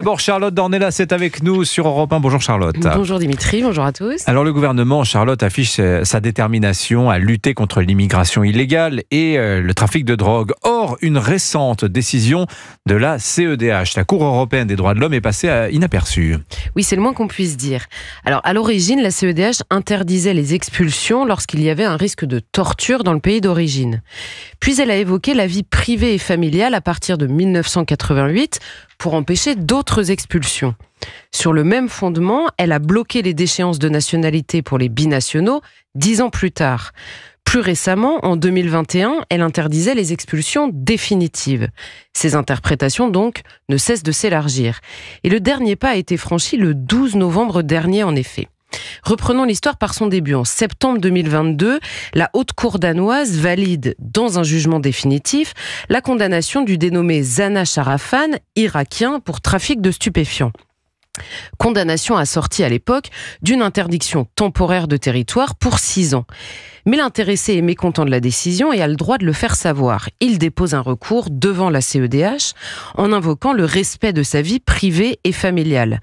d'abord, Charlotte Dornelas est avec nous sur Europe 1. Bonjour Charlotte. Bonjour Dimitri, bonjour à tous. Alors le gouvernement, Charlotte, affiche sa détermination à lutter contre l'immigration illégale et le trafic de drogue. Or, une récente décision de la CEDH, la Cour européenne des droits de l'homme, est passée inaperçue. Oui, c'est le moins qu'on puisse dire. Alors, à l'origine, la CEDH interdisait les expulsions lorsqu'il y avait un risque de torture dans le pays d'origine. Puis elle a évoqué la vie privée et familiale à partir de 1988 pour empêcher d'autres expulsions. Sur le même fondement, elle a bloqué les déchéances de nationalité pour les binationaux 10 ans plus tard. Plus récemment, en 2021, elle interdisait les expulsions définitives. Ces interprétations, donc, ne cessent de s'élargir. Et le dernier pas a été franchi le 12 novembre dernier, en effet. Reprenons l'histoire par son début. En septembre 2022, la Haute Cour danoise valide, dans un jugement définitif, la condamnation du dénommé Zana Sharafan, irakien, pour trafic de stupéfiants. Condamnation assortie à l'époque d'une interdiction temporaire de territoire pour 6 ans. Mais l'intéressé est mécontent de la décision et a le droit de le faire savoir. Il dépose un recours devant la CEDH en invoquant le respect de sa vie privée et familiale.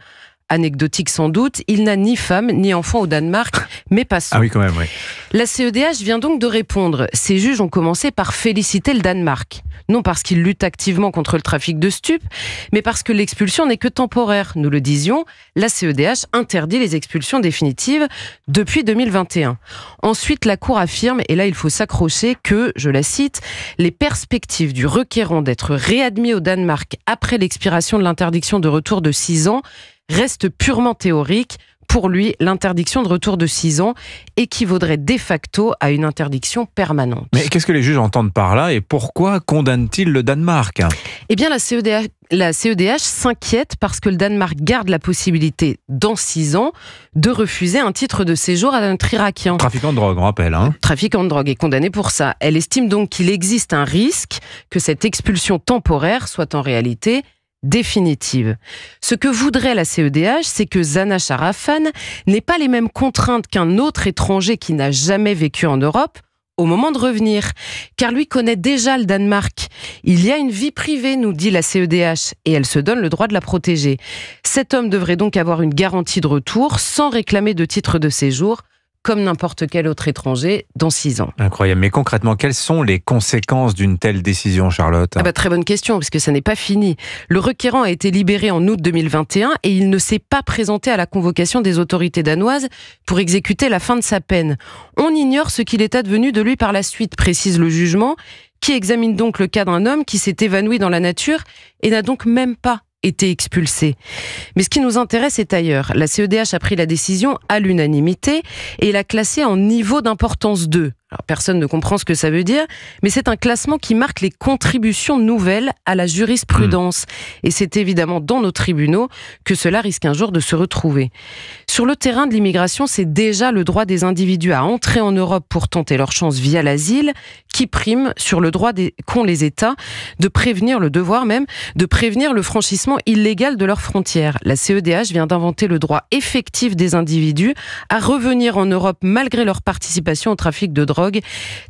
Anecdotique sans doute, il n'a ni femme ni enfant au Danemark, mais passons. Ah oui, quand même, oui. La CEDH vient donc de répondre. Ces juges ont commencé par féliciter le Danemark. Non parce qu'il lutte activement contre le trafic de stupes, mais parce que l'expulsion n'est que temporaire. Nous le disions, la CEDH interdit les expulsions définitives depuis 2021. Ensuite, la Cour affirme, et là il faut s'accrocher, que, je la cite, les perspectives du requérant d'être réadmis au Danemark après l'expiration de l'interdiction de retour de 6 ans reste purement théorique. Pour lui, l'interdiction de retour de 6 ans équivaudrait de facto à une interdiction permanente. Mais qu'est-ce que les juges entendent par là et pourquoi condamnent-ils le Danemark ? Eh bien, la CEDH s'inquiète parce que le Danemark garde la possibilité, dans 6 ans, de refuser un titre de séjour à un Irakien. Trafiquant de drogue, on rappelle. Trafiquant de drogue est condamné pour ça. Elle estime donc qu'il existe un risque que cette expulsion temporaire soit en réalité définitive. Ce que voudrait la CEDH, c'est que Zana Sharafan n'ait pas les mêmes contraintes qu'un autre étranger qui n'a jamais vécu en Europe au moment de revenir, car lui connaît déjà le Danemark. Il y a une vie privée, nous dit la CEDH, et elle se donne le droit de la protéger. Cet homme devrait donc avoir une garantie de retour sans réclamer de titre de séjour, comme n'importe quel autre étranger, dans 6 ans. Incroyable. Mais concrètement, quelles sont les conséquences d'une telle décision, Charlotte ? Très bonne question, parce que ça n'est pas fini. Le requérant a été libéré en août 2021 et il ne s'est pas présenté à la convocation des autorités danoises pour exécuter la fin de sa peine. On ignore ce qu'il est advenu de lui par la suite, précise le jugement, qui examine donc le cas d'un homme qui s'est évanoui dans la nature et n'a donc même pas été expulsé. Mais ce qui nous intéresse est ailleurs. La CEDH a pris la décision à l'unanimité et l'a classée en niveau d'importance 2. Alors, personne ne comprend ce que ça veut dire, mais c'est un classement qui marque les contributions nouvelles à la jurisprudence. Et c'est évidemment dans nos tribunaux que cela risque un jour de se retrouver. Sur le terrain de l'immigration, c'est déjà le droit des individus à entrer en Europe pour tenter leur chance via l'asile qui prime sur le droit qu'ont les États de prévenir, le devoir même, de prévenir le franchissement illégal de leurs frontières. La CEDH vient d'inventer le droit effectif des individus à revenir en Europe malgré leur participation au trafic de drogue.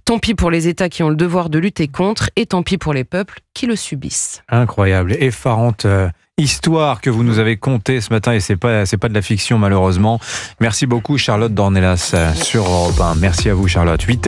Tant pis pour les États qui ont le devoir de lutter contre et tant pis pour les peuples qui le subissent. Incroyable, effarante histoire que vous nous avez contée ce matin et c'est pas de la fiction malheureusement. Merci beaucoup Charlotte Dornelas sur Europe 1. Merci à vous Charlotte.